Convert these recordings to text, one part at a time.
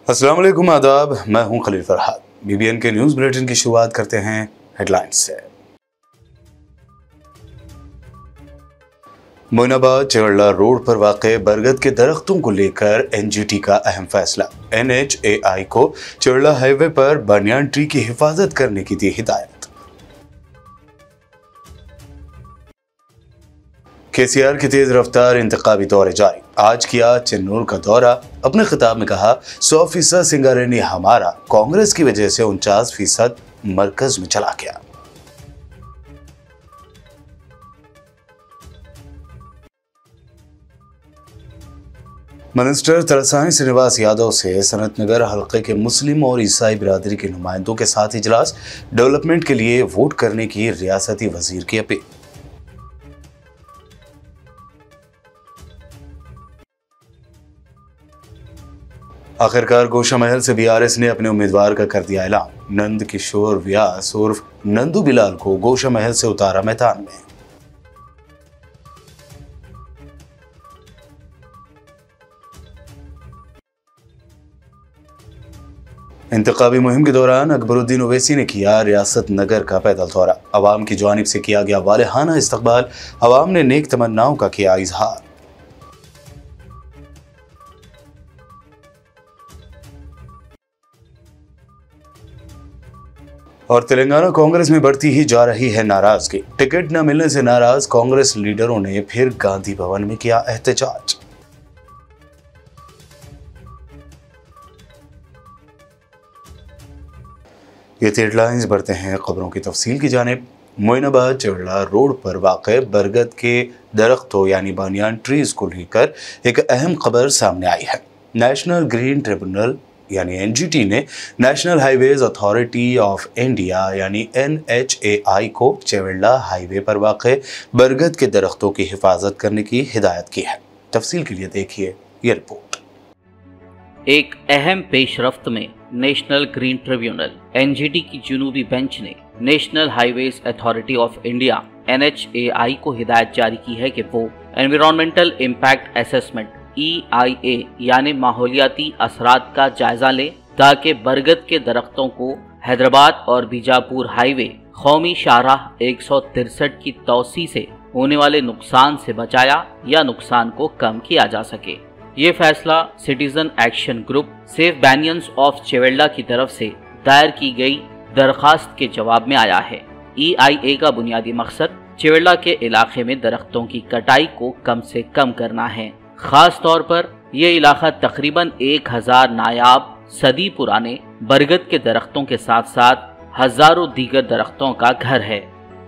अस्सलाम वालेकुम, आदाब। मैं हूं खलील फरहाद। बीबीएन के न्यूज़ बुलेटिन की शुरुआत करते हैं हेडलाइंस से। मोइनाबाद चेवड़ला रोड पर वाक़े बरगद के दरख्तों को लेकर एनजीटी का अहम फैसला। एनएचएआई को चेवड़ला हाईवे पर बनियान ट्री की हिफाजत करने की दी हिदायत। केसीआर की तेज रफ्तार इंतखाबी दौरे जारी। आज किया चेन्नूर का दौरा। अपने खिताब में कहा 100% सिंगारेनी हमारा, कांग्रेस की वजह से 49% मरकज में चला गया। मिनिस्टर तलसानी श्रीनिवास यादव से सनत नगर हल्के के मुस्लिम और ईसाई बिरादरी के नुमाइंदों के साथ इजलास। डेवलपमेंट के लिए वोट करने की रियासती वजीर की अपील। आखिरकार गोशा महल से बीआरएस ने अपने उम्मीदवार का कर दिया ऐलान। नंद किशोर व्यास उर्फ नंदू बिलाल को गोशा महल से उतारा मैदान में। इंतखाबी मुहिम के दौरान अकबरुद्दीन ओवैसी ने किया रियासत नगर का पैदल दौरा। अवाम की जानिब से किया गया वालेहाना इस्तकबाल। अवाम ने नेक तमन्नाओं का किया इजहार। और तेलंगाना कांग्रेस में बढ़ती ही जा रही है नाराजगी। टिकट न मिलने से नाराज कांग्रेस लीडरों ने फिर गांधी भवन में किया एहतजाज। ये थी हेडलाइंस। बढ़ते हैं खबरों की तफसील की जानिब। मोइनाबाद चेवड़ला रोड पर वाक़े बरगद के दरख्तों यानी बानियान ट्रीज को लेकर एक अहम खबर सामने आई है। नेशनल ग्रीन ट्रिब्यूनल यानी एनजीटी ने national highways authority of India यानी एनएचएआई को चेवड़ला हाईवे पर वाक़े बरगद के दरख्तों की हिफाजत करने की हिदायत की है। तफसील के लिए देखिए ये रिपोर्ट। एक अहम पेशरफ्त में नेशनल ग्रीन ट्रिब्यूनल एनजीटी की जुनूबी बेंच ने national highways authority of India NHAI को हिदायत जारी की है कि वो एनवायरमेंटल इम्पैक्ट असेसमेंट EIA यानी माहौलियाती असरात का जायजा ले ताकि बरगद के दरख्तों को हैदराबाद और बीजापुर हाईवे कौमी शाहराह 163 की तौसी से होने वाले नुकसान से बचाया या नुकसान को कम किया जा सके। ये फैसला citizen action group save banyans of Chevella की तरफ से दायर की गई दरखास्त के जवाब में आया है। EIA का बुनियादी मकसद चेवड़ला के इलाके में दरख्तों की कटाई को कम से कम करना है। खास तौर पर यह इलाका तकरीबन 1000 नायाब सदी पुराने बरगद के दरख्तों के साथ साथ हजारों दीगर दरख्तों का घर है।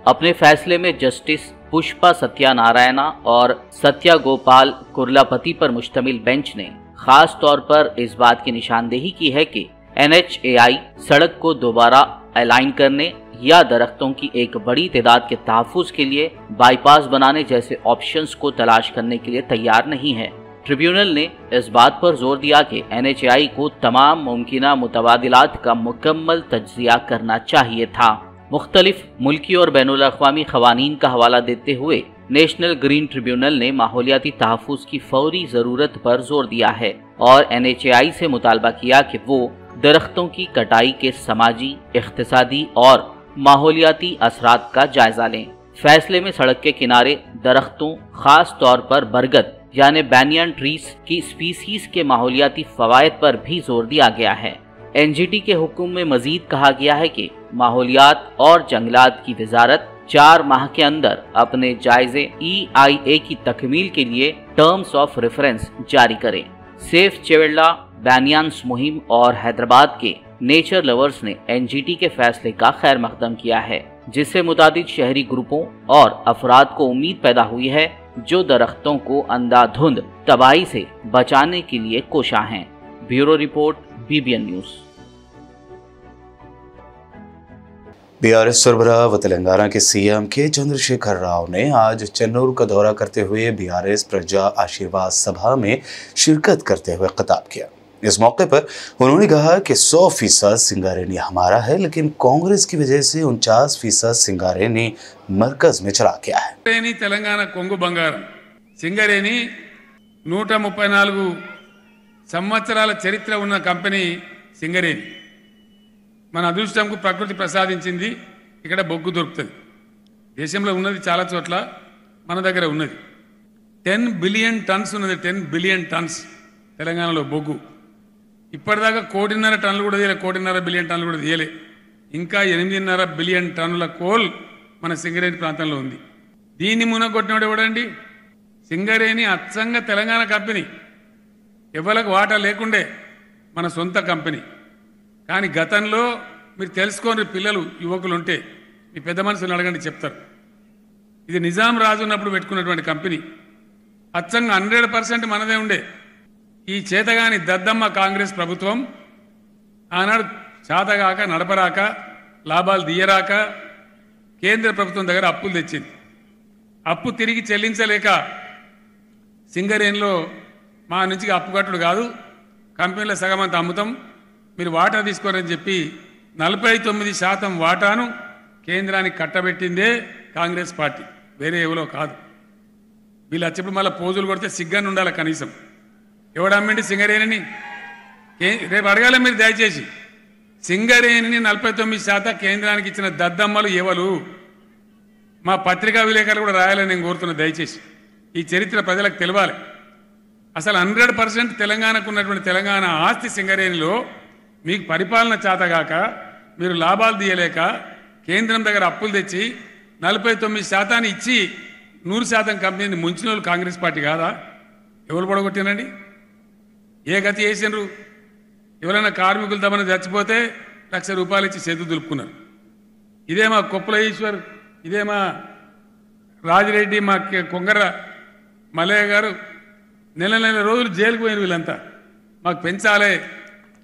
अपने फैसले में जस्टिस पुष्पा सत्यानारायणा और सत्या गोपाल कुर्लापति पर मुश्तमिल बेंच ने खास तौर पर इस बात की निशानदेही की है कि एनएचएआई सड़क को दोबारा अलाइन करने या दरख्तों की एक बड़ी तादाद के तहफ्फुज़ के लिए बाईपास बनाने जैसे ऑप्शंस को तलाश करने के लिए तैयार नहीं है। ट्रिब्यूनल ने इस बात पर जोर दिया कि एनएचएआई को तमाम मुमकिना मुतबादिलात का मुकम्मल तज्जिया करना चाहिए था। मुख्तलिफ मुल्की और बैनुल अक़वामी क़वानीन का हवाला देते हुए नेशनल ग्रीन ट्रिब्यूनल ने माहौलियाती तहफ्फुज़ की फौरी ज़रूरत पर जोर दिया है और एनएचएआई से मुतालबा किया कि वो दरख्तों की कटाई के समाजी, इख्तिसादी और माहौलियाती असरात का जायजा लें। फैसले में सड़क के किनारे दरख्तों खास तौर पर बरगद यानी बैनियन ट्रीज की स्पीसीज के माहौलियाती फवायद पर भी जोर दिया गया है। एनजीटी के हुक्म में मजीद कहा गया है कि माहौलियात और जंगलात की वजारत 4 माह के अंदर अपने जायजे EIA की तकमील के लिए टर्म्स ऑफ रेफरेंस जारी करें। सेफ चेवड़ला बैनियान्स मुहिम और हैदराबाद के नेचर लवर्स ने एनजीटी के फैसले का खैर मकदम किया है, जिससे मुतादिद शहरी ग्रुपों और अफराद को उम्मीद पैदा हुई है जो दरख्तों को अंधाधुंध तबाही से बचाने के लिए कोशा हैं। Bureau report, BBN news. BRS सरबराह व तेलंगाना के सीएम के चंद्रशेखर राव ने आज चेन्नूर का दौरा करते हुए बीआरएस प्रजा आशीर्वाद सभा में शिरकत करते हुए खिताब किया। इस मौके पर उन्होंने कहा कि 100% सिंगारेनी हमारा है, लेकिन कांग्रेस की वजह से 49% सिंगारेनी मरकज में चला गया है। तेलंगाना कोंगु बंगारम सिंगारेनी 134 సంవత్సరాల చరిత్ర ఉన్న కంపెనీ సింగరేణి. మన అదృష్టంకు ప్రకృతి ప్రసాదించింది, ఇక్కడ బొగ్గు దొరుకుతుంది. దేశంలో ఉన్నది చాలా చోట్ల, మన దగ్గర ఉన్నది 10 బిలియన్ టన్స్ ఉన్నది. 10 బిలియన్ టన్స్ తెలంగాణలో బొగ్గు. ఇప్పటిదాకా 1.5 టన్నులు కూడా తీయలే, 1.5 బిలియన్ టన్నులు కూడా తీయలే. ఇంకా 8.5 బిలియన్ టన్నుల కోల్ మన సింగరేణి ప్రాంతంలో ఉంది. దీన్ని మునగొట్టినోడు ఎవడండి? సింగరేణి అచ్చంగా తెలంగాణ కంపెనీ, ఎవరికి వాటా లేకుండే మన సొంత కంపెనీ. కానీ గతంలో మీరు తెలుసుకోండి, పిల్లలు యువకులు ఉంటే మీ పెద్ద మనుషులను అడగండి, చెప్తారు. ఇది నిజాం రాజు ఉన్నప్పుడు పెట్టుకున్నటువంటి కంపెనీ. అచ్చంగా 100% మనదే ఉండే. ఈ చేతగాని దద్దమ్మ కాంగ్రెస్ ప్రభుత్వం ఆనాడు చేతగాక, నడపరాక, లాభాలు తీయరాక కేంద్ర ప్రభుత్వం దగ్గర అప్పులు తెచ్చింది. అప్పు తిరిగి చెల్లించలేక సింగరేణిలో మా నుంచి అప్పు కట్టుడు కాదు, కంపెనీలో సగం అంత అమ్ముతాం, మీరు వాటా తీసుకోరని చెప్పి 49% వాటాను కేంద్రానికి కట్టబెట్టిందే కాంగ్రెస్ పార్టీ, వేరే ఎవరో కాదు. వీళ్ళు వచ్చేప్పుడు మళ్ళీ పోజులు కొడితే సిగ్గాన్ని ఉండాలి కనీసం. ఎవడమ్మండి సింగరేణిని? రేపు అడగాలి మీరు దయచేసి. సింగరేణిని 49% కేంద్రానికి ఇచ్చిన దద్దమ్మలు ఎవరు? మా పత్రికా విలేకరులు కూడా రాయాలని నేను కోరుతున్నా దయచేసి. ఈ చరిత్ర ప్రజలకు తెలవాలి. అసలు 100% తెలంగాణకు ఉన్నటువంటి తెలంగాణ ఆస్తి సింగరేణిలో మీకు పరిపాలన చేతగాక, మీరు లాభాలు తీయలేక కేంద్రం దగ్గర అప్పులు తెచ్చి 49% ఇచ్చి 100% కంపెనీని ముంచిన వాళ్ళు కాంగ్రెస్ పార్టీ కాదా? ఎవరు పొడగొట్టినండి? ఏ గతి చేసినారు? ఎవరైనా కార్మికులు తమను చచ్చిపోతే ₹1,00,000 ఇచ్చి చేతులు దులుపుకున్నారు. ఇదే మా కొప్పుల ఈశ్వర్, ఇదే మా రాజిరెడ్డి, మా కొంగర మల్లయ్య గారు నెల రోజులు జైలుకు పోయిన వీళ్ళంతా. మాకు పెంచాలే,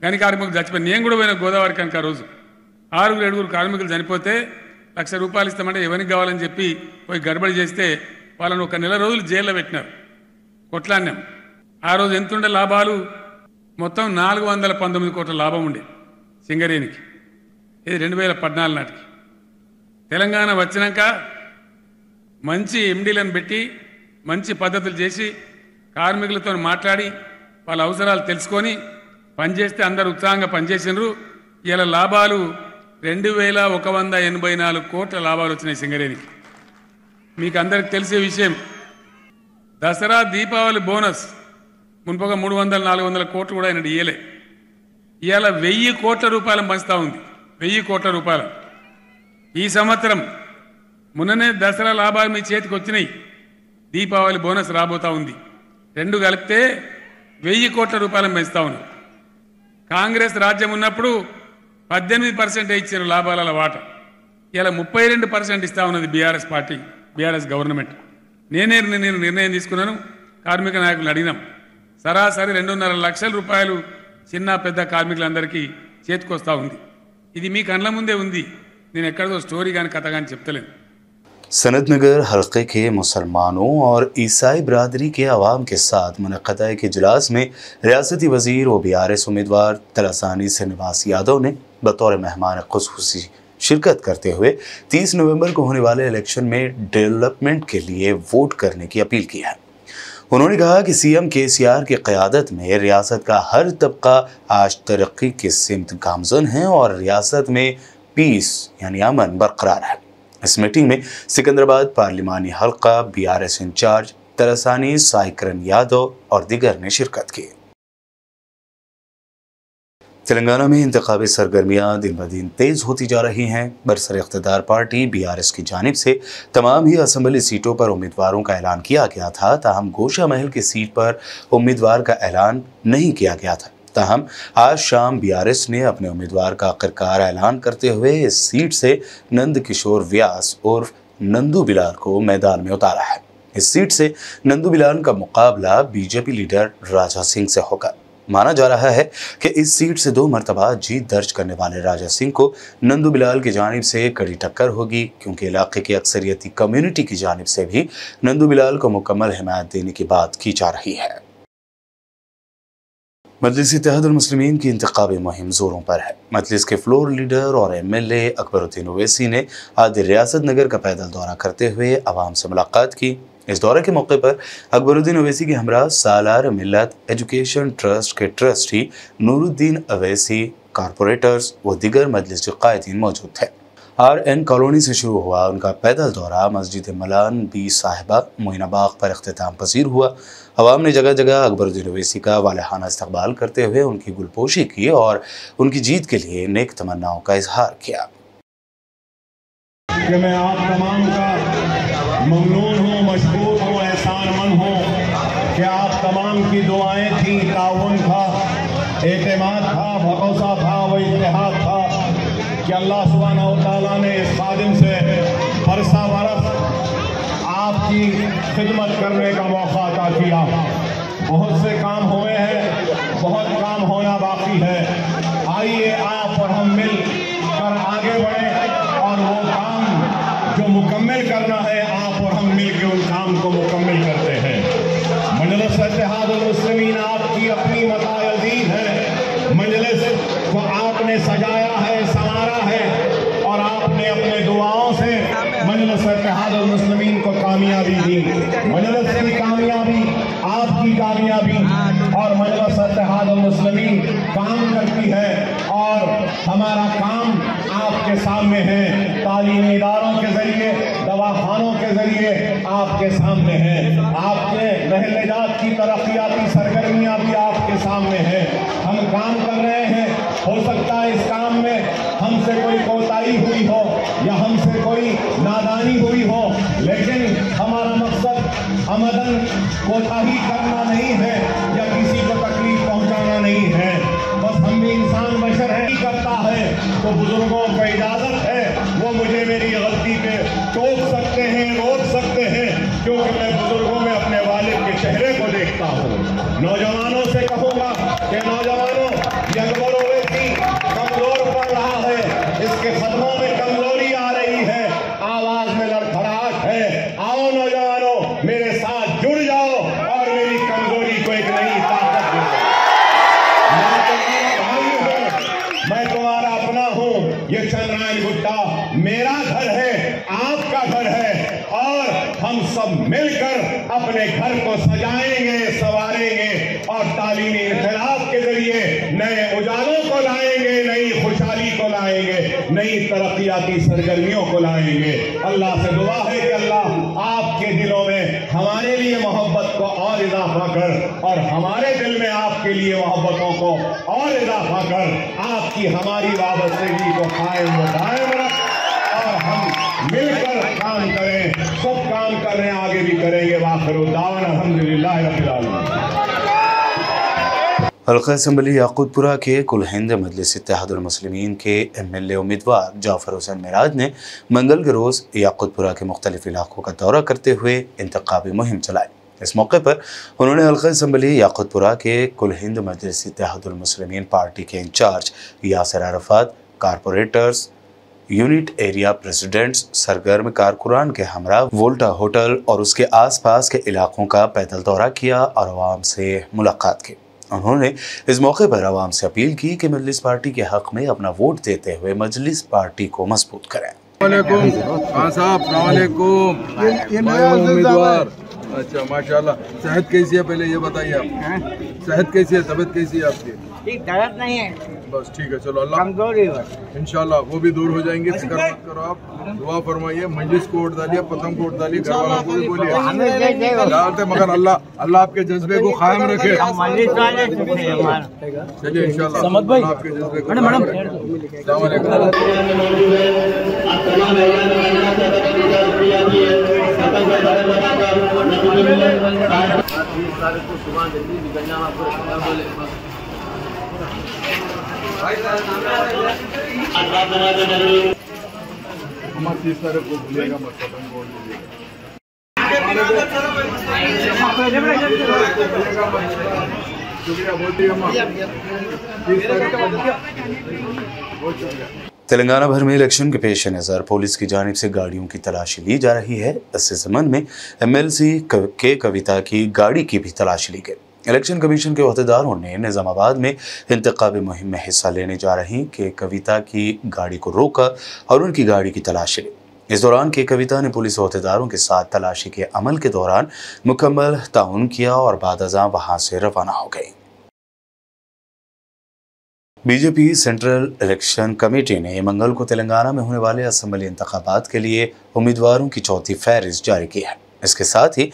గని కార్మికులు చచ్చిపోయి. నేను కూడా పోయిన గోదావరి కనుక ఆ రోజు 6-7 కార్మికులు చనిపోతే ₹1,00,000 ఇస్తామంటే ఎవరికి కావాలని చెప్పి పోయి గడబడి చేస్తే వాళ్ళని ఒక నెల రోజులు జైల్లో పెట్టినారు. కొట్లాన్యం. ఆ రోజు ఎంతుండే లాభాలు? మొత్తం 419 కోట్ల లాభం ఉండే సింగరేణికి. ఇది 2014 నాటికి. తెలంగాణ వచ్చినాక మంచి ఎండీలను పెట్టి మంచి పద్ధతులు చేసి కార్మికులతో మాట్లాడి వాళ్ళ అవసరాలు తెలుసుకొని పనిచేస్తే అందరూ ఉత్సాహంగా పనిచేసినారు. ఇలా లాభాలు 2,184 కోట్ల లాభాలు వచ్చినాయి సింగరేణికి. మీకు అందరికి తెలిసే విషయం, దసరా దీపావళి బోనస్ మునుపగా 300-400 కోట్లు కూడా ఆయన ఇయ్యలే. ఇవాళ 1,000 కోట్ల రూపాయలు పంచుతా ఉంది. 1,000 కోట్ల రూపాయలు. ఈ సంవత్సరం మొన్ననే దసరా లాభాలు మీ చేతికి వచ్చినాయి, దీపావళి బోనస్ రాబోతా ఉంది. 2 కలిపితే 1,000 కోట్ల రూపాయలు పెంచుతా ఉన్నారు. కాంగ్రెస్ రాజ్యం ఉన్నప్పుడు 18% ఇచ్చిన లాభాల వాటా. ఇలా 32% ఇస్తా ఉన్నది బీఆర్ఎస్ పార్టీ, బీఆర్ఎస్ గవర్నమెంట్. నేను నిర్ణయం తీసుకున్నాను, కార్మిక నాయకులను అడిగినాం. సరాసరి 2.5 లక్షల రూపాయలు చిన్న పెద్ద కార్మికులందరికీ చేతికొస్తా ఉంది. ఇది మీ కళ్ళ ముందే ఉంది. నేను ఎక్కడో స్టోరీ కానీ కథ కానీ చెప్తలేను. सनतनगर हल्के के मुसलमानों और ईसाई बरदरी के अवाम के साथ मुनक़दा एक इजलास में रियासती वज़ीर व BRS उम्मीदवार तलसानी श्रीनिवास यादव ने बतौर मेहमान ख़ुसूसी शिरकत करते हुए 30 नवंबर को होने वाले इलेक्शन में डेवलपमेंट के लिए वोट करने की अपील की है। उन्होंने कहा कि CM KCR की क़यादत में रियासत का हर तबका आज तरक्की की सिमत गामज़न है और रियासत में पीस यानी अमन बरकरार है। इस मीटिंग में सिकंदराबाद पार्लिमानी हल्का BRS इंचार्ज तलसानी साइकरन यादव और दिगर ने शिरकत की। तेलंगाना में इंतखाबी सरगर्मियां दिन ब दिन तेज होती जा रही हैं। बरसर इख्तिदार पार्टी BRS की जानिब से तमाम ही असम्बली सीटों पर उम्मीदवारों का ऐलान किया गया था, ताहम गोशा महल की सीट पर उम्मीदवार का ऐलान नहीं किया गया था। ताहम आज शाम BRS ने अपने उम्मीदवार का आखिरकार ऐलान करते हुए इस सीट से नंद किशोर व्यास उर्फ नंदू बिलाल को मैदान में उतारा है। इस सीट से नंदू बिलाल का मुकाबला BJP लीडर राजा सिंह से होगा। माना जा रहा है कि इस सीट से 2 मरतबा जीत दर्ज करने वाले राजा सिंह को नंदू बिलाल की जानिब से कड़ी टक्कर होगी, क्योंकि इलाके की अक्सरियती कम्युनिटी की जानिब से भी नंदू बिलाल को मुकम्मल हिमायत देने की बात की जा रही है। मजलिस इत्तेहादुल मुस्लिमीन की इंतखाबी मुहिम जोरों पर है। मजलिस के फ्लोर लीडर और MLA अकबरुद्दीन ओवैसी ने आज रियासत नगर का पैदल दौरा करते हुए आवाम से मुलाकात की। इस दौरे के मौके पर अकबरुद्दीन अवैसी के हमरा सालार मिल्लत एजुकेशन ट्रस्ट के ट्रस्टी नूरुद्दीन अवैसी, कारपोरेटर्स व दीगर मजलिस के कायदीन मौजूद थे। RN कॉलोनी से शुरू हुआ उनका पैदल दौरा मस्जिद मलान बी साहिबा मोइनाबाग पर इख्तिताम पसीर हुआ। अवाम ने जगह जगह अकबरुद्दीन अवैसी का वालहाना इस्तकबाल करते हुए उनकी गुलपोशी की और उनकी जीत के लिए नेक तमन्नाओं का इजहार किया। कि मैं आप तमाम का ममनून हूँ, मशकूर हूँ, एहसानमंद हूँ कि आप तमाम की दुआएं थी, ताउन था, एतमाद था, भरोसा था, व इत्तेहाद था कि अल्लाह सुब्हानहू व तआला ने इस खादिम से बरसा बरस आपकी खिदमत करने का मौका अता किया। बहुत से काम हुए हैं, बहुत काम होना बाकी है। आइए आप और हम मिल कर आगे बढ़ें और वो काम जो मुकम्मल करना है आप और हम मिल के उन काम को मुकम्मल करते हैं। मजलिस इत्तेहादुल मुस्लिमीन आपकी अपनी मताअज़ीज़ है। मजलिस को आपने सजाया है, संवारा है और आपने अपने दुआओं से मजलिस इत्तेहादुल मुस्लिमीन को कामयाबी दी। मजलिस की कामयाबी आपकी कामयाबी और मजलिस इत्तेहादुल मुस्लिमीन काम करती है और हमारा काम आपके सामने है। तालीमी इदारों के जरिए, दवाखानों के जरिए आपके सामने है। आपके महल्लेजात की तरक्याती सरगर्मियाँ भी आपके सामने हैं। हम काम कर रहे हैं। हो सकता है इस काम में हमसे कोई कोताही हुई हो या हमसे कोई नादानी हुई हो, लेकिन हमारा मकसद अमदन कोताही करना नहीं है या किसी को तकलीफ पहुंचाना नहीं है। बस हम भी इंसान बशर है, करता है तो बुजुर्गों को इजाजत है, वो मुझे मेरी गलती पे टोक सकते हैं, रोक सकते हैं, क्योंकि मैं बुजुर्गों में अपने वालिद के चेहरे को देखता हूँ। नौजवानों से कहूँगा कि नौजवानों, ये अकबर अवैसी कमजोर पड़ रहा है, इसके कदमों में कमजोरी आ रही है, आवाज में लड़खड़ाहट है। आओ नौजवानों, मेरे साथ जुड़ जाओ और मेरी कमजोरी को एक नई ताकत दो। मैं तुम्हारा अपना हूँ। ये चंद्रायन गुट्टा मेरा घर है, आपका घर है और हम सब मिलकर अपने घर को सजाएंगे, संवारेंगे और तालीमी इख्तिलाफ के जरिए नए उजालों को लाएंगे, नई खुशहाली को लाएंगे, नई तरक्याती सरगर्मियों को लाएंगे। अल्लाह से दुआ है कि अल्लाह आपके दिलों में हमारे लिए मोहब्बत को और इजाफा कर और हमारे दिल में आपके लिए मोहब्बतों को और इजाफा कर। आपकी हमारी वाबस्तगी को कायम व दायम रख और हम मिलकर काम करें। सब काम कर रहे हैं, आगे भी करेंगे। वाखिर दावाना अल्हम्दुलिल्लाह रब्बिल आलमीन। हल्का असम्बली याकूतपुरा के कुल हिंद मजलिस इत्तेहादुल मुस्लिमीन के MLA उम्मीदवार जाफर हुसैन मिराज ने मंगल के रोज़ याकूतपुरा के मुख्तलिफ इलाकों का दौरा करते हुए इंतखाबी मुहिम चलाई। इस मौके पर उन्होंने हल्का असम्बली याकूतपुरा के कुल हिंद मजलिस इत्तेहादुल मुस्लिमीन पार्टी के incharge Yasir Arafat, corporators, unit area presidents, सरगर्म कारकुरान के हमरा वोल्टा होटल और उसके आसपास के इलाकों का पैदल दौरा किया और आवाम से मुलाकात की। उन्होंने इस मौके पर आवाम से अपील की कि मजलिस पार्टी के हक में अपना वोट देते हुए मजलिस पार्टी को मजबूत करें। उम्मीदवार अच्छा माशाल्लाह। सेहत कैसी है पहले ये बताइए आप? सेहत कैसी है, तबीयत कैसी है आपकी? ठीक, दर्द नहीं है बस ठीक है, चलो अल्लाह कमजोरी है इंशाल्लाह वो भी दूर हो जाएंगे। फिक्र मत करो आप, दुआ फरमाइए। मजलिस को वोट डालिए, पतंग को वोट डालिए, घर वालों को भी बोलिए डालते, मगर अल्लाह आपके जज्बे को कायम रखे। चलिए इंशाल्लाह आपके जज्बे को कायम रखे। अस्सलाम वालेकुम। तेलंगाना भर में इलेक्शन के पेश नज़र पुलिस की जानिब से गाड़ियों की तलाशी ली जा रही है। इस संबंध में MLC के कविता की गाड़ी की भी तलाशी ली गई। इलेक्शन कमीशन के अहदेदारों ने निज़ामाबाद में इंतखाबी मुहिम में हिस्सा लेने जा रही के कविता की गाड़ी को रोका और उनकी गाड़ी की तलाशी ली। इस दौरान के कविता ने पुलिस अहदेदारों के साथ तलाशी के अमल के दौरान मुकम्मल ताउन किया और बाद अज़ां वहां से रवाना हो गई। बीजेपी सेंट्रल इलेक्शन कमेटी ने मंगल को तेलंगाना में होने वाले असेंबली इंतखाबात के लिए उम्मीदवारों की चौथी फहरिस्त जारी की है। इसके साथ ही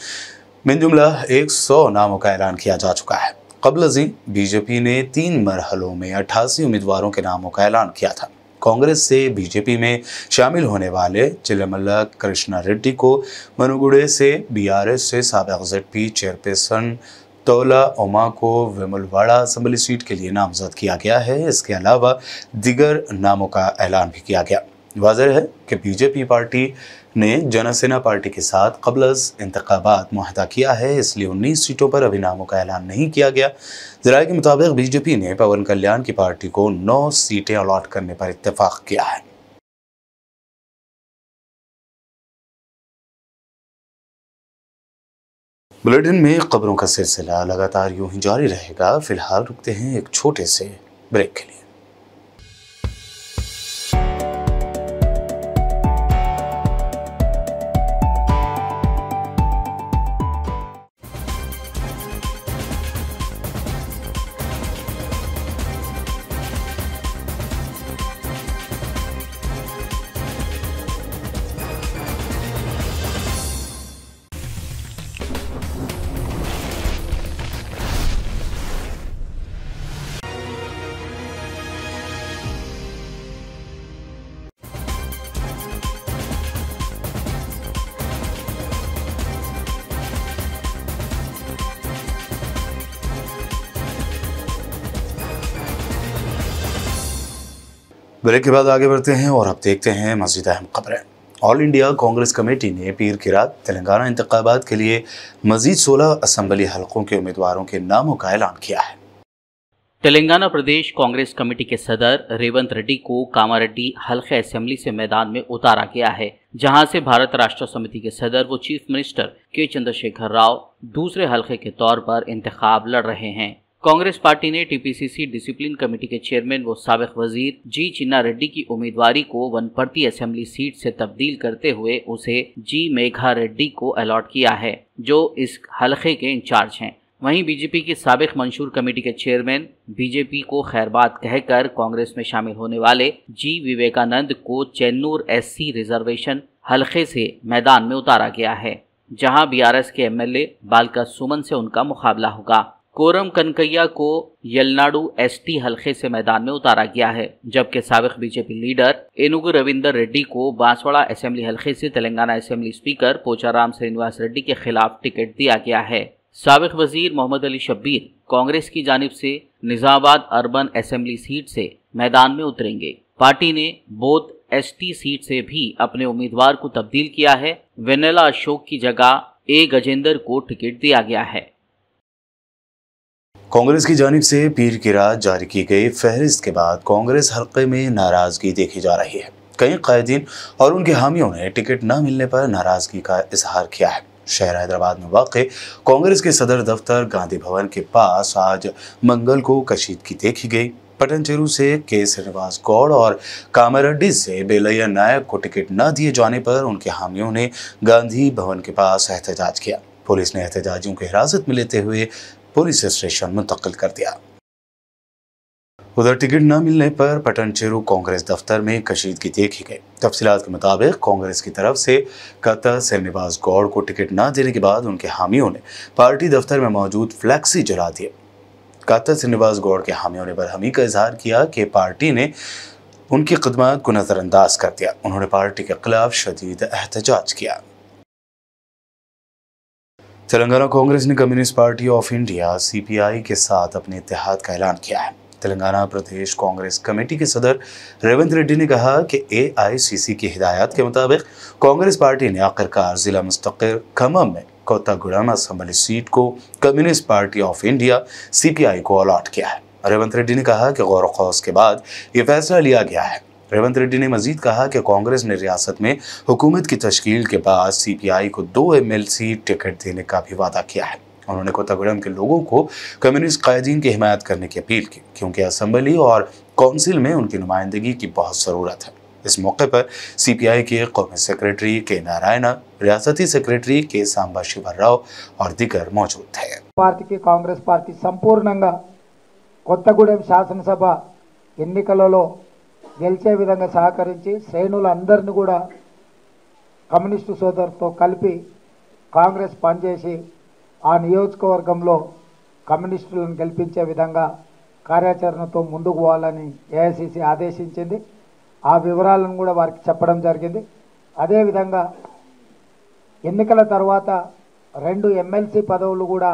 मिनजुमला 100 नामों का ऐलान किया जा चुका है। क़ब्ल अज़ीं बीजेपी ने 3 मरहलों में 88 उम्मीदवारों के नामों का ऐलान किया था। कांग्रेस से बीजेपी में शामिल होने वाले चिल्लमल्ला कृष्णा रेड्डी को मनुगुडे से, बीआरएस से साबिक़ ज़ेडपी चेयरपर्सन तोला उमा को वेमुलवाड़ा असेंबली सीट के लिए नामजद किया गया है। इसके अलावा दीगर नामों का ऐलान भी किया गया। वाज़ेह है कि बीजेपी पार्टी ने जनसेना पार्टी के साथ क़ब्ल इंतखाबात मुआहदा किया है, इसलिए 19 सीटों पर अभी नामों का ऐलान नहीं किया गया। ज़राए के मुताबिक बीजेपी ने पवन कल्याण की पार्टी को 9 सीटें अलॉट करने पर इत्तेफाक किया है। बुलेटिन में खबरों का सिलसिला लगातार यूं ही जारी रहेगा। फिलहाल रुकते हैं एक छोटे से ब्रेक के लिए। ब्रेक के बाद आगे बढ़ते हैं और अब देखते हैं मज़ीद अहम खबरें। ऑल इंडिया कांग्रेस कमेटी ने पीर की रात तेलंगाना इंतखाबात के लिए मज़ीद 16 असेंबली हलकों के उम्मीदवारों के नामों का ऐलान किया है। तेलंगाना प्रदेश कांग्रेस कमेटी के सदर रेवंत रेड्डी को कामारेड्डी हल्के असेंबली से मैदान में उतारा गया है, जहां से भारत राष्ट्र समिति के सदर व चीफ मिनिस्टर के चंद्रशेखर राव दूसरे हल्के के तौर पर इंतखाब लड़ रहे हैं। कांग्रेस पार्टी ने टीपीसीसी डिसिप्लिन कमेटी के चेयरमैन व साबिक वजीर जी चिन्ना रेड्डी की उम्मीदवारी को वनपर्ती असेंबली सीट से तब्दील करते हुए उसे जी मेघा रेड्डी को अलॉट किया है, जो इस हल्के के इंचार्ज हैं। वहीं बीजेपी की साबिक मंशूर कमेटी के चेयरमैन बीजेपी को खैरबाद कहकर कांग्रेस में शामिल होने वाले जी विवेकानंद को चेन्नूर एससी रिजर्वेशन हल्के से मैदान में उतारा गया है, जहां बीआरएस के एमएलए बालका सुमन से उनका मुकाबला होगा। कोरम कनकैया को यलनाडु एसटी हल्के से मैदान में उतारा गया है, जबकि साबिक बीजेपी लीडर एनुगु रविंदर रेड्डी को बांसवाड़ा असेंबली हल्के से तेलंगाना असेंबली स्पीकर पोचाराम श्रीनिवास रेड्डी के खिलाफ टिकट दिया गया है। साबिक वजीर मोहम्मद अली शब्बीर कांग्रेस की जानिब से निजामाबाद अर्बन असेंबली सीट से मैदान में उतरेंगे। पार्टी ने बोध एसटी सीट से भी अपने उम्मीदवार को तब्दील किया है। वेनेला अशोक की जगह ए गजेंद्र को टिकट दिया गया है। कांग्रेस की जानिब से पीर की रात जारी की गई फहरिस्त के बाद कांग्रेस हल्के में नाराजगी देखी जा रही है। कई कायदीन और उनके हामियों ने टिकट न मिलने पर नाराजगी का इजहार किया है। शहर हैदराबाद में वाक़े कांग्रेस के सदर दफ्तर गांधी भवन के पास आज मंगल को कशीदगी देखी गई। पटनचेरू से के श्रीनिवास गौड़ और कामारेड्डी से बेलैया नायक को टिकट न दिए जाने पर उनके हामियों ने गांधी भवन के पास एहतजाज किया। पुलिस ने एहतजाजियों को हिरासत में लेते हुए पुलिस स्टेशन मुंतकिल कर दिया। उधर टिकट न मिलने पर पटनचेरू कांग्रेस दफ्तर में कशीदगी देखी गई। तफसीलात के मुताबिक कांग्रेस की तरफ से कता श्रीनिवास गौड़ को टिकट न देने के बाद उनके हामियों ने पार्टी दफ्तर में मौजूद फ्लैक्सी जला दिए। कता श्रीनिवास गौड़ के हामियों ने बरहमी का इजहार किया कि पार्टी ने उनकी खिदमत को नजरअंदाज कर दिया। उन्होंने पार्टी के खिलाफ शदीद एहतजाज किया। तेलंगाना कांग्रेस ने communist party of India CPI के साथ अपने इत्तेहाद का ऐलान किया है। तेलंगाना प्रदेश कांग्रेस कमेटी के सदर रेवंत रेड्डी ने कहा कि एआईसीसी की हिदायत के मुताबिक कांग्रेस पार्टी ने आखिरकार जिला मुस्तकिल खम्मम में कोत्तागुडम असेंबली सीट को communist party of India CPI को अलॉट किया है। रेवंत रेड्डी ने कहा कि गौर खौस के बाद ये फैसला लिया गया है। रेवंत रेड्डी ने मजीद कहा कि कांग्रेस ने रियासत में हुकूमत की तश्कील के बाद सीपीआई को 2 एमएलसी टिकट देने का भी वादा किया है। उन्होंने कोत्तागुडम के लोगों को कम्युनिस्ट कायदीन की हिमायत करने की अपील की, क्योंकि असेंबली और काउंसिल में उनकी नुमाइंदगी की बहुत ज़रूरत है। इस मौके पर सीपीआई के कौमी सेक्रेटरी के नारायण, रियासती सेक्रेटरी के सांबा शिवराव और दीगर मौजूद थे। पार्टी की कांग्रेस पार्टी संपूर्णंगा కొత్తగూడెం శాసనసభ ఎన్నికలలో గెలిచే విధంగా సహకరించి శ్రేణులందరిని కూడా కమ్యూనిస్టు సోదరులతో కలిపి కాంగ్రెస్ పనిచేసి ఆ నియోజకవర్గంలో కమ్యూనిస్టులను గెలిపించే విధంగా కార్యాచరణతో ముందుకు పోవాలని ఏఐసిసి ఆదేశించింది। ఆ వివరాలను కూడా వారికి చెప్పడం జరిగింది। అదే విధంగా ఎన్నికల తర్వాత 2 ఎమ్మెల్సీ పదవులు కూడా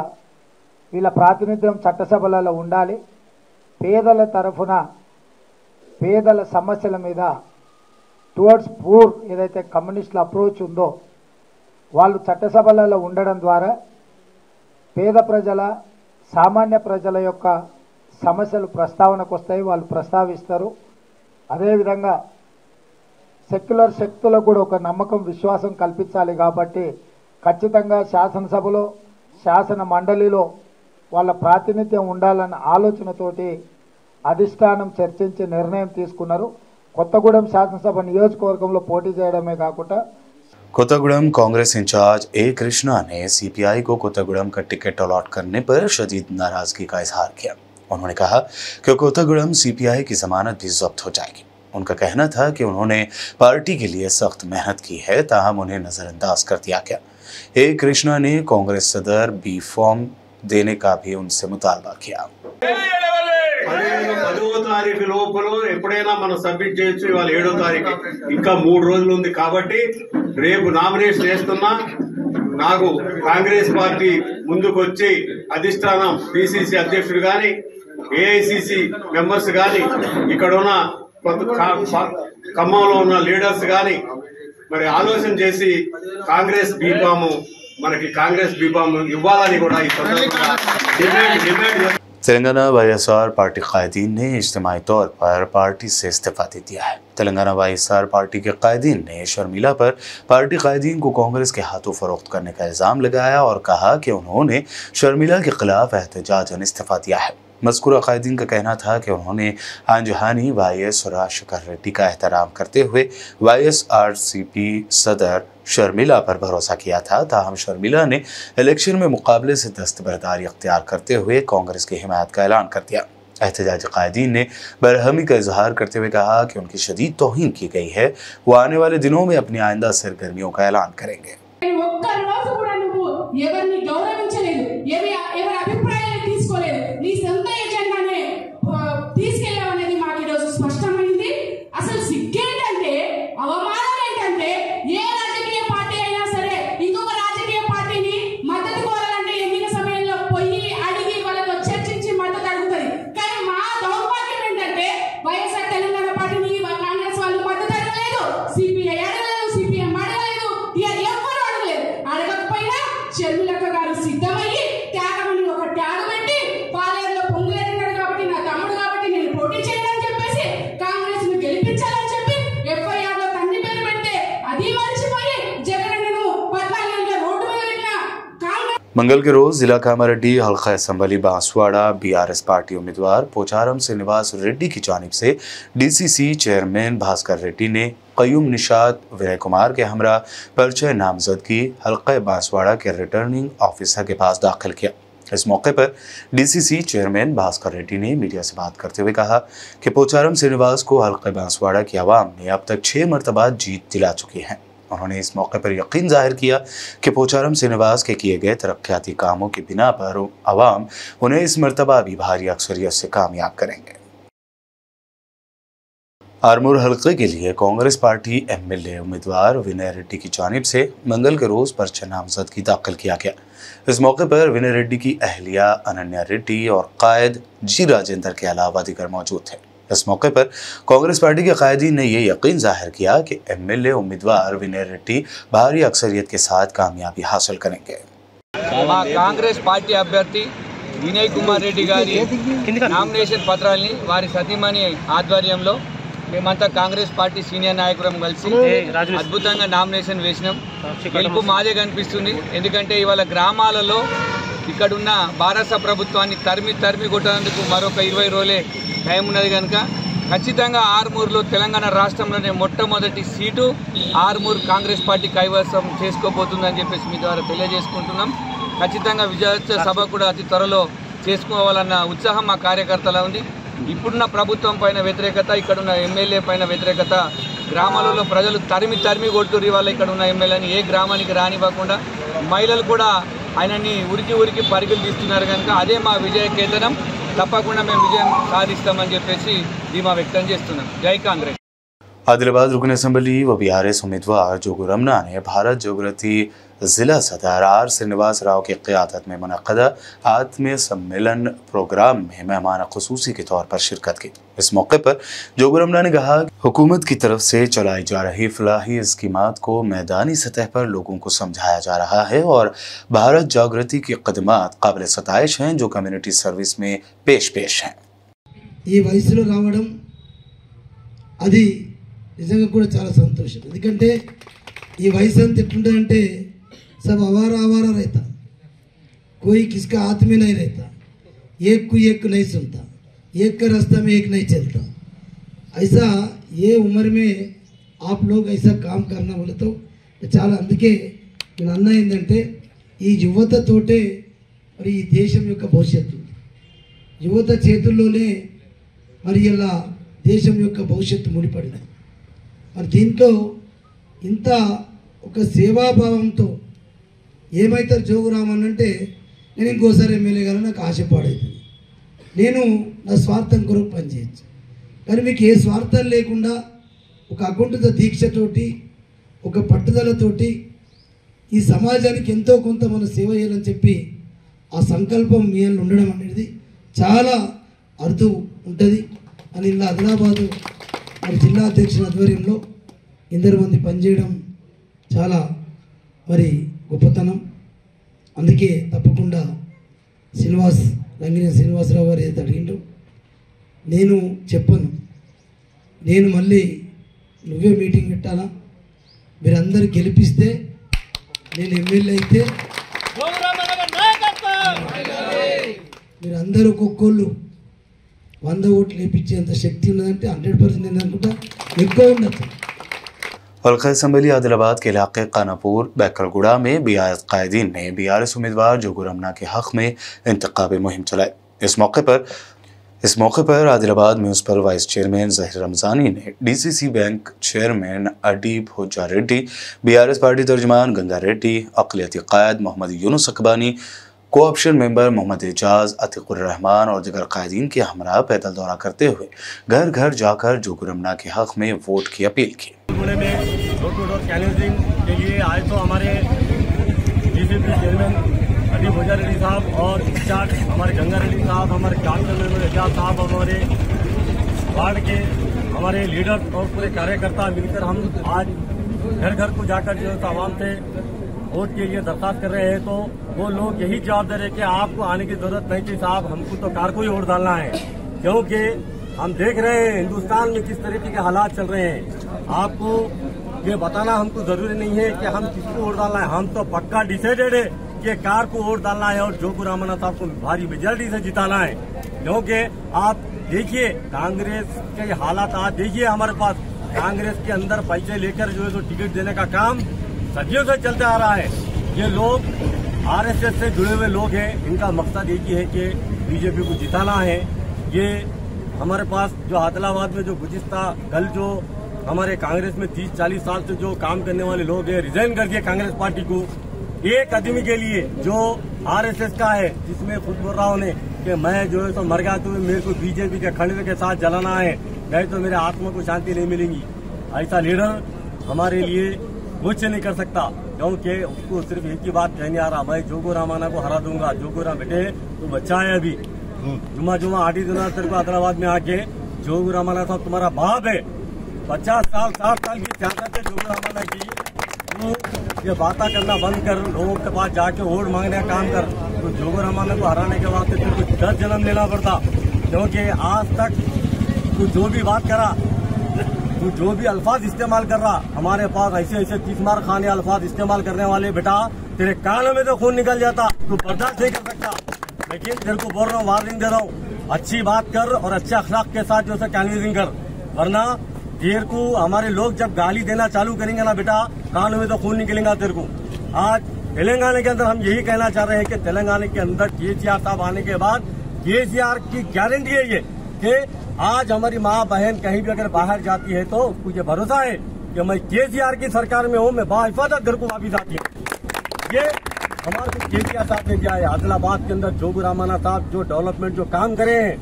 వీళ్ళ ప్రాతినిధ్యం చట్టసభలలో ఉండాలి। పేదల తరఫున పేదల సమస్యల మీద టువర్డ్స్ పూర్ ఏదైతే కమ్యూనిస్టుల అప్రోచ్ ఉందో వాళ్ళు చట్టసభలలో ఉండడం ద్వారా పేద ప్రజల సామాన్య ప్రజల యొక్క సమస్యలు ప్రస్తావనకు వస్తాయి, వాళ్ళు ప్రస్తావిస్తారు। అదేవిధంగా సెక్యులర్ శక్తులకు కూడా ఒక నమ్మకం విశ్వాసం కల్పించాలి కాబట్టి ఖచ్చితంగా శాసనసభలో శాసన మండలిలో వాళ్ళ ప్రాతినిధ్యం ఉండాలన్న ఆలోచనతోటి అధిష్టానం చర్చించి నిర్ణయం తీసుకున్నారు। కొత్తగూడెం శాసనసభ నియోజకవర్గంలో పోటీ చేయడమే కాకుండా कोत्तागुड़म कांग्रेस इंचार्ज ए कृष्णा ने सीपीआई को कोत्तागुड़म का टिकट अलॉट करने पर शदीद नाराजगी का इजहार किया। उन्होंने कहा कि कोत्तागुड़म सीपीआई की जमानत भी जब्त हो जाएगी। उनका कहना था कि उन्होंने पार्टी के लिए सख्त मेहनत की है, ताहम उन्हें नजरअंदाज कर दिया गया। ए कृष्णा ने कांग्रेस सदर बी फॉर्म देने का भी उनसे मुतालबा किया। 10వ తారీఖు లోపల ఎప్పుడైనా మనం సబ్మిట్ చేయొచ్చు। ఇవాళ 7వ తారీఖు, ఇంకా 3 రోజులు ఉంది కాబట్టి రేపు నామినేషన్ వేస్తున్నా। నాకు కాంగ్రెస్ పార్టీ ముందుకొచ్చి అధిష్టానం పిసిసి అధ్యక్షుడు గాని ఏఐసిసి మెంబర్స్ గాని ఇక్కడ ఉన్న ఖమ్మంలో ఉన్న లీడర్స్ గాని మరి ఆలోచన చేసి కాంగ్రెస్ బీఫామ్ మనకి కాంగ్రెస్ బీఫామ్ ఇవ్వాలని కూడా ఈ సందర్భంగా డిమాండ్। तेलंगाना वाईएसआर पार्टी कायदीन ने इज्तिमाई तौर पर पार्टी से इस्तीफा दे दिया है। तेलंगाना वाईएसआर पार्टी के कायदीन ने शर्मिला पर पार्टी कायदीन को कांग्रेस के हाथों फरोख्त करने का इल्जाम लगाया और कहा कि उन्होंने शर्मिला के खिलाफ एहतजाजन इस्तीफा दिया है। मज़कूरा कायदीन का कहना था कि उन्होंने आंजहानी वाईएस राजशेखर रेड्डी का एहतराम करते हुए वाईएसआरसीपी सदर शर्मिला पर भरोसा किया था, ताहम शर्मिला ने इलेक्शन में मुकाबले से दस्तबरदारी अख्तियार करते हुए कांग्रेस की हिमायत का ऐलान कर दिया। एहतजाजी कायदीन ने बरहमी का इजहार करते हुए कहा कि उनकी शदीद तौहीन की गई है, वो आने वाले दिनों में अपनी आइंदा सरगर्मियों का ऐलान करेंगे। मंगल के रोज जिला कामारेड्डी हल्का असम्बली बांसवाड़ा बीआरएस पार्टी उम्मीदवार पोचारम श्रीनिवास रेड्डी की जानिब से डीसीसी चेयरमैन भास्कर रेड्डी ने कयूम निशात विनय कुमार के हमरा पर्चे नामजदगी हल्का बांसवाड़ा के रिटर्निंग ऑफिसर के पास दाखिल किया। इस मौके पर डीसीसी चेयरमैन भास्कर रेड्डी ने मीडिया से बात करते हुए कहा कि पोचारम श्रीनिवास को हल्का बांसवाड़ा की आवाम ने अब तक 6 मरतबा जीत दिला चुकी है। उन्होंने इस मौके पर यकीन जाहिर किया कि पोचारम श्रीनिवास के किए गए तरक्याती कामों की बिना पर अवाम उन्हें इस मरतबा भी भारी अक्सरियत से कामयाब करेंगे। आरमूर हल्के के लिए कांग्रेस पार्टी एमएलए उम्मीदवार विनय रेड्डी की जानिब से मंगल के रोज पर्चा नामजदगी दाखिल किया गया। इस मौके पर विनय रेड्डी की अहलिया अनन्या रेड्डी और कायद जी राजेंद्र के अलावा दीगर मौजूद थे। इस मौके पर कांग्रेस पार्टी के कायदीन ने यह यकीन जाहिर किया कि एमएलए उम्मीदवार विनय रेड्डी भारी अक्सरियत के साथ कामयाबी हासिल करेंगे। कांग्रेस पार्टी अभ्यर्थी विनय कुमार रेड्डी गारी नामिनेशन పత్రాల్ని వారి సతీమణి ఆధ్వర్యంలో మేమంతా కాంగ్రెస్ పార్టీ సీనియర్ నాయకులం కలిసి అద్భుతంగా నామినేషన్ వేసినాం। గెలుపు మాదే కనిపిస్తుంది। ఎందుకంటే ఇవాళ గ్రామాలలో ఇక్కడున్న భారత ప్రభుత్వాన్ని తరిమి కొట్టేందుకు మరొక 20 రోజులే టైం ఉన్నది కనుక ఖచ్చితంగా ఆర్మూర్లో తెలంగాణ రాష్ట్రంలోనే మొట్టమొదటి సీటు ఆర్మూర్ కాంగ్రెస్ పార్టీ కైవసం చేసుకోబోతుందని చెప్పేసి మీ ద్వారా తెలియజేసుకుంటున్నాం. ఖచ్చితంగా విజయోత్సవ సభ కూడా అతి త్వరలో చేసుకోవాలన్న ఉత్సాహం మా కార్యకర్తల ఉంది. ఇప్పుడున్న ప్రభుత్వం పైన వ్యతిరేకత, ఇక్కడున్న ఎమ్మెల్యే పైన వ్యతిరేకత, గ్రామాలలో ప్రజలు తరిమి కొడుతున్నారు. ఇవాళ ఇక్కడ ఉన్న ఎమ్మెల్యేని ఏ గ్రామానికి రానివ్వకుండా మహిళలు కూడా ఆయనని ఉరికి పరుగులు తీస్తున్నారు. కనుక అదే మా విజయ కేతనం. తప్పకుండా మేము విజయం సాధిస్తామని చెప్పేసి ధీమా వ్యక్తం చేస్తున్నాం. జై కాంగ్రెస్. आदिलाबाद रुकन असम्बली व बीआरएस उम्मीदवार जोगू रमना ने भारत जोगृती जिला सदर आर श्रीनिवास राव की क़यादत में मुनक़दा आत्मीय सम्मेलन प्रोग्राम में मेहमान ख़ुसूसी के तौर पर शिरकत की। इस मौके पर जोगू रमना ने कहा कि हुकूमत की तरफ से चलाई जा रही फलाही स्कीमात को मैदानी सतह पर लोगों को समझाया जा रहा है और भारत जागृति की क़दमात काबिल सताइश हैं जो कम्युनिटी सर्विस में पेश हैं। ఈ వయసులో రావడం అది నిజంగా కూడా చాలా సంతోషం. ఎందుకంటే ఈ వయసు అంతా ఎట్లుంటుందంటే सब आवारा रहता, कोई किसका हाथ में नहीं रहता, एक को एक नहीं सुनता, एक का रास्ता में एक नहीं चलता. ऐसा ये उम्र में आप लोग ऐसा काम करना बोले तो చాలా. అందుకే నేను అన్న ఏంటంటే ఈ యువతతోటే మరి ఈ దేశం యొక్క భవిష్యత్తు యువత చేతుల్లోనే మరి ఇలా దేశం యొక్క భవిష్యత్తు ముడిపడింది. మరి దీంట్లో ఇంత ఒక సేవాభావంతో ఏమైతారు జోగురామన్ అంటే నేను ఇంకోసారి ఎమ్మెల్యే గారు నాకు ఆశపడేది, నేను నా స్వార్థం కొరకు పనిచేయచ్చు. కానీ మీకు ఏ స్వార్థం లేకుండా ఒక అకుంఠిత దీక్షతోటి ఒక పట్టుదలతోటి ఈ సమాజానికి ఎంతో కొంత మనం సేవ చేయాలని చెప్పి ఆ సంకల్పం మీ ఉండడం అనేది చాలా అర్థం ఉంటుంది అని ఇలా ఆదిలాబాదు మరి జిల్లా అధ్యక్షుల ఆధ్వర్యంలో 2 మంది పనిచేయడం చాలా మరి గొప్పతనం. అందుకే తప్పకుండా రంగినేని శ్రీనివాసరావు గారు ఏదైతే అడిగిండో నేను చెప్పను, నేను మళ్ళీ నువ్వే మీటింగ్ పెట్టాలా, మీరందరూ గెలిపిస్తే నేను ఎమ్మెల్యే అయితే మీరందరూ ఒక్కొక్కళ్ళు 100 ఓట్లు వేయించేంత శక్తి ఉన్నదంటే 100% నేను అనుకుంటా ఎక్కువ ఉండదు. हल्का असम्बली आदिलाबाद के इलाके कानापुर बैकरगुड़ा में बीआरएस कायदीन ने बीआरएस उम्मीदवार जोगू रमना के हक़ में इंतखाबी मुहिम चलाई। इस मौके पर Adilabad municipal vice chairman Zaheer Ramzani ने DCC bank chairman Adib Hujja Reddy, BRS party तर्जमान गंगा रेड्डी, अक़लियती कायद मोहम्मद यूनुस अकबानी, कोऑप्शन मेंबर मोहम्मद एजाज, अतीकुर रहमान और दिगर कायदीन के हमरा पैदल दौरा करते हुए घर घर जाकर जोगू रमना के हक़ में वोट की अपील की। में डोर टू डोर कैनवसिंग के लिए आए तो हमारे डीसीसी चेयरमैन अदीब हुज्जा रेड्डी साहब और इंचार्ज हमारे गंगा रेड्डी साहब, हमारे कोऑप्शन मेंबर एजाज साहब और हमारे वार्ड के हमारे लीडर और पूरे कार्यकर्ता मिलकर हम आज घर घर को जाकर जो आवाम से वोट के लिए दरख्वास्त कर रहे हैं। तो वो लोग यही जवाब दे रहे कि आपको आने की जरूरत नहीं थी साहब, हमको तो कार को ही वोट डालना है, क्योंकि हम देख रहे हैं हिंदुस्तान में किस तरीके के हालात चल रहे हैं। आपको ये बताना हमको जरूरी नहीं है कि हम किसको वोट डालना है, हम तो पक्का डिसाइडेड है कि कार को वोट डालना है और जोगू रमना साहब को भारी मेजॉरिटी से जिताना है। क्योंकि आप देखिए कांग्रेस के हालात, आज देखिए हमारे पास कांग्रेस के अंदर पैसे लेकर जो है तो टिकट देने का काम सदियों से चलते आ रहा है। ये लोग आरएसएस से जुड़े हुए लोग हैं, इनका मकसद एक ही है कि बीजेपी को जिताना है। ये हमारे पास जो आदिलाबाद में जो गुज़िश्ता कल जो हमारे कांग्रेस में 30-40 साल से जो काम करने वाले लोग हैं, रिजाइन कर दिए कांग्रेस पार्टी को एक आदमी के लिए जो आरएसएस का है, जिसमें खुद बोल रहा हूँ कि मैं जो है तो मर गया तो मेरे को बीजेपी के खंडे के साथ जलाना है, नहीं तो मेरे आत्मा को शांति नहीं मिलेगी। ऐसा लीडर हमारे लिए कुछ नहीं कर सकता, क्योंकि उसको सिर्फ एक ही बात कहने आ रहा, मैं जोगू रमना को हरा दूंगा। जोगू राम बेटे तू बच्चा है, अभी जुमा 8 दिन तेरे को आदिलाबाद में आके जोगू रमना साहब तुम्हारा बाप है, 50 साल 60 साल की सियासत है जोगू रमना की। तो ये बातें करना बंद कर, लोगों के पास जाके वोट मांगने का काम कर। तो जोगू रमना को हराने के वास्ते तेरे को 10 जन्म लेना पड़ता, क्योंकि आज तक तू जो भी बात करा, तू जो भी अल्फाज इस्तेमाल कर रहा, हमारे पास ऐसे 30 मार खाने अल्फाज इस्तेमाल करने वाले बेटा तेरे कानों में तो खून निकल जाता, तू बर्दाश्त नहीं कर सकता। लेकिन तेरे को बोल रहा हूँ, वार्निंग दे रहा हूँ, अच्छी बात कर और अच्छे अखलाक के साथ जो है कैनवसिंग कर, वरना देर को हमारे लोग जब गाली देना चालू करेंगे ना बेटा, कान में तो खून निकलेगा तेरे को। आज तेलंगाना के अंदर हम यही कहना चाह रहे हैं कि तेलंगाना के अंदर केसीआर साहब आने के बाद केसीआर की गारंटी है ये कि आज हमारी माँ बहन कहीं भी अगर बाहर जाती है तो मुझे भरोसा है कि मैं केसीआर की सरकार में हूँ, मैं बाहिफाजत घर को वापिस आती हूँ। ये हमारे केसीआर साहब ने दिया है। आदिलाबाद के अंदर जोगू रामाना साहब जो डेवलपमेंट जो काम करे हैं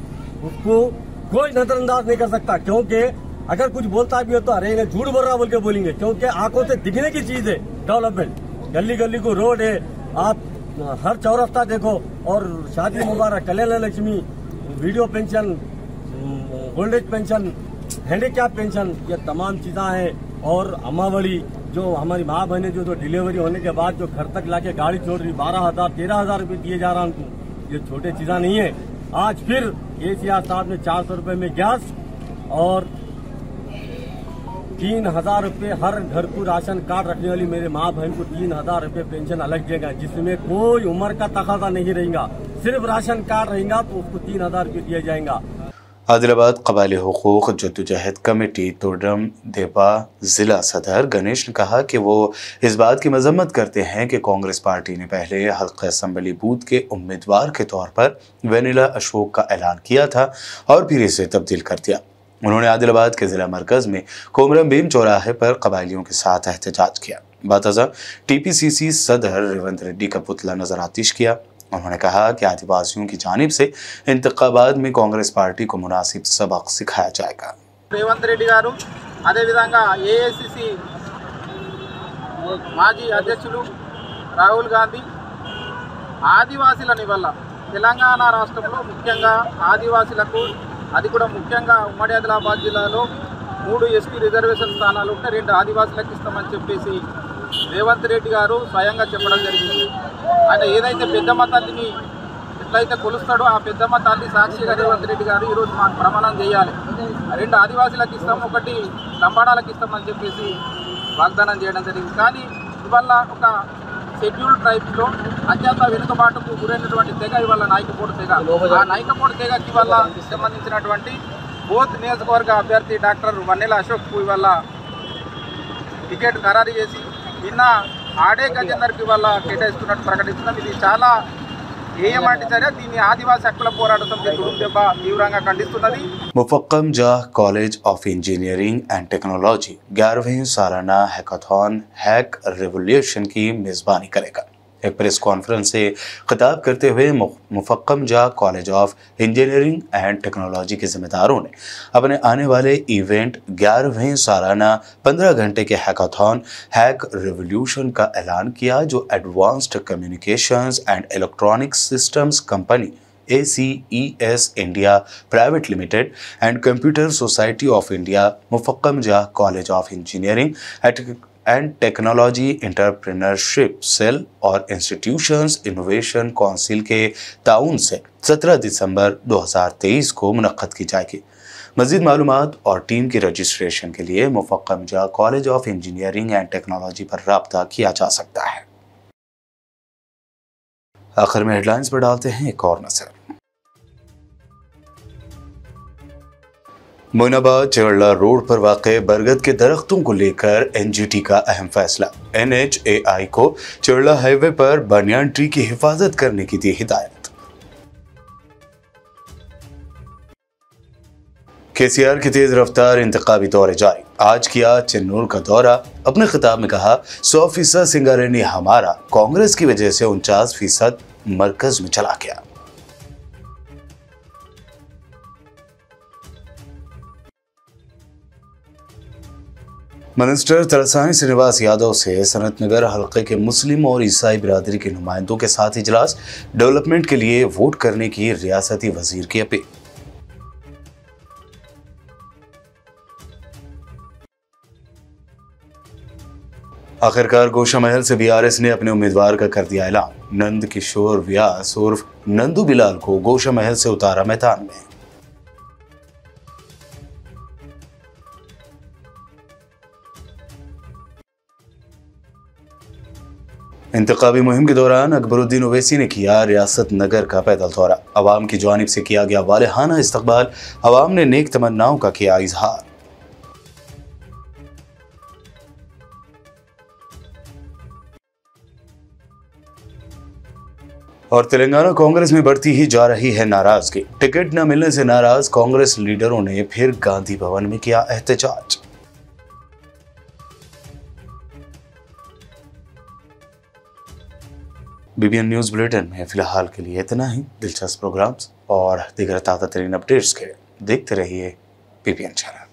उसको कोई नजरअंदाज नहीं कर सकता, क्योंकि अगर कुछ बोलता भी हो तो अरे इन्हें झूठ बोल रहा बोल के बोलेंगे, क्योंकि आंखों से दिखने की चीज है डेवलपमेंट। गली गली को रोड है, आप हर चौरास्ता देखो, और Shaadi Mubarak, Kalyana Lakshmi, widow pension, old age pension, handicap pension, ये तमाम चीजें हैं। और अम्मावड़ी जो हमारी माँ बहने जो डिलीवरी होने के बाद जो घर तक लाके गाड़ी छोड़ रही, 12,000 13,000 रुपये दिए जा रहा उनको, ये छोटे चीजें नहीं है। आज फिर केसीआर साहब ने 400 रुपये में गैस और 3,000 रुपये हर घर को राशन कार्ड रखने वाली मेरे माँ बहन को 3,000 रुपये पेंशन अलग देगा, जिसमें कोई उम्र का तकाजा नहीं रहेगा, सिर्फ राशन कार्ड रहेगा तो उसको 3,000 रुपये दिया जाएगा। आदिलाबाद कबायली हुकूक जद्दोजहद कमेटी तोडरम देपा जिला सदर गणेश ने कहा कि वो इस बात की मजम्मत करते हैं कि कांग्रेस पार्टी ने पहले हल्का असम्बली बूथ के उम्मीदवार के तौर पर वेनिला अशोक का ऐलान किया था और फिर इसे तब्दील कर दिया। उन्होंने आदिलाबाद के जिला मरकज में कोमरम भीम चौराहे पर कबायलियों के साथ एहतजाज किया। बाताजा टीपीसीसी सदर रेवंत रेड्डी का पुतला नजर आतिश किया। उन्होंने कहा कि आदिवासियों की जानिब से इंतखाबात में कांग्रेस पार्टी को मुनासिब सबक सिखाया जाएगा। रेवंत रेड्डी गारू अदे विधंगा एआईसीसी మాజీ అధ్యక్షులు రాహుల్ గాంధీ ఆదివాసీలని వల్ల తెలంగాణ రాష్ట్రంలో ముఖ్యంగా ఆదివాసీలకు, అది కూడా ముఖ్యంగా ఉమ్మడి ఆదిలాబాద్ జిల్లాలో 3 ఎస్టీ రిజర్వేషన్ స్థానాలు ఉంటే 2 ఆదివాసీలకు ఇస్తామని చెప్పేసి రేవంత్ రెడ్డి గారు స్వయంగా చెప్పడం జరిగింది. ఆయన ఏదైతే పెద్దమ్మ తల్లిని ఎట్లయితే కొలుస్తాడో ఆ పెద్దమ్మ తల్లి సాక్షిగా రేవంత్ రెడ్డి గారు ఈరోజు మాకు ప్రమాణం చేయాలి, 2 ఆదివాసీలకు ఇస్తాం, 1 లంబాడాలకు ఇస్తామని చెప్పేసి వాగ్దానం చేయడం జరిగింది. కానీ ఇవాళ ఒక షెడ్యూల్డ్ ట్రైబ్స్లో అత్యంత వెనుకబాటుకు గురైనటువంటి తెగ ఇవాళ నాయకపోటు తెగ, ఆ నాయకపోటు తెగకి ఇవాళ సంబంధించినటువంటి బోత్ నియోజకవర్గ అభ్యర్థి డాక్టర్ వన్నెల అశోక్కు ఇవాళ టికెట్ ఖరారు చేసి నిన్న ఆడే గజేందర్కి ఇవాళ కేటాయిస్తున్నట్టు ప్రకటిస్తున్నాం. ఇది చాలా ఏమంటే సరే దీన్ని ఆదివాసీ హక్కుల పోరాట సమితి తుడుందెబ్బ తీవ్రంగా ఖండిస్తున్నది. Mufakkham Jah college of engineering and technology 11वें सालाना हैकाथॉन हैक रेवोल्यूशन की मेज़बानी करेगा। एक प्रेस कॉन्फ्रेंस से खिताब करते हुए Mufakkham Jah college of engineering and technology के जिम्मेदारों ने अपने आने वाले इवेंट 11वें सालाना 15 घंटे के हैकाथॉन हैक रेवोल्यूशन का ऐलान किया, जो advanced communications and electronics systems company ACES India private limited and computer society of India, Mufakkham Jah college of engineering and technology entrepreneurship cell और इंस्टीट्यूशंस इनोवेशन काउंसिल के ताउन से 17 दिसंबर 2023 को मुनक्कद की जाएगी। मज़ीद मालूमात और टीम की रजिस्ट्रेशन के लिए Mufakkham Jah college of engineering and technology पर राब्ता किया जा सकता है। आखिर में हेडलाइंस पर डालते हैं एक और नजर। मोइनाबाद चेवल्ला रोड पर वाक़े बरगद के दरख्तों को लेकर एनजीटी का अहम फैसला। NHAI को चेवल्ला हाईवे पर बनियान ट्री की हिफाजत करने की दी हिदायत। केसीआर की तेज रफ्तार इंतखाबी दौरे जारी, आज किया चिन्नूर का दौरा। अपने खिताब में कहा 100% सिंगारेनी हमारा, कांग्रेस की वजह से 49% मरकज में चला गया। मिनिस्टर तलसानी श्रीनिवास यादव से सनत नगर हल्के के मुस्लिम और ईसाई बिरादरी के नुमाइंदों के साथ इजलास, डेवलपमेंट के लिए वोट करने की रियासती वजीर की अपील। आखिरकार गोशा महल से बीआरएस ने अपने उम्मीदवार का कर दिया ऐलान। नंद किशोर व्यास उर्फ नंदू बिलाल को गोशा महल से उतारा मैदान में। इंतखाबी मुहिम के दौरान अकबरुद्दीन ओवैसी ने किया रियासत नगर का पैदल दौरा। अवाम की जानिब से किया गया वालेहाना इस्तकबाल। अवाम ने नेक तमन्नाओं का किया इजहार। और तेलंगाना कांग्रेस में बढ़ती ही जा रही है नाराजगी। टिकट न मिलने से नाराज कांग्रेस लीडरों ने फिर गांधी भवन में किया एहतजाज। बीबीएन न्यूज बुलेटिन में फिलहाल के लिए इतना ही। दिलचस्प प्रोग्राम्स और दीगर ताज़ा तरीन अपडेट्स के देखते रहिए बीबीएन चैनल।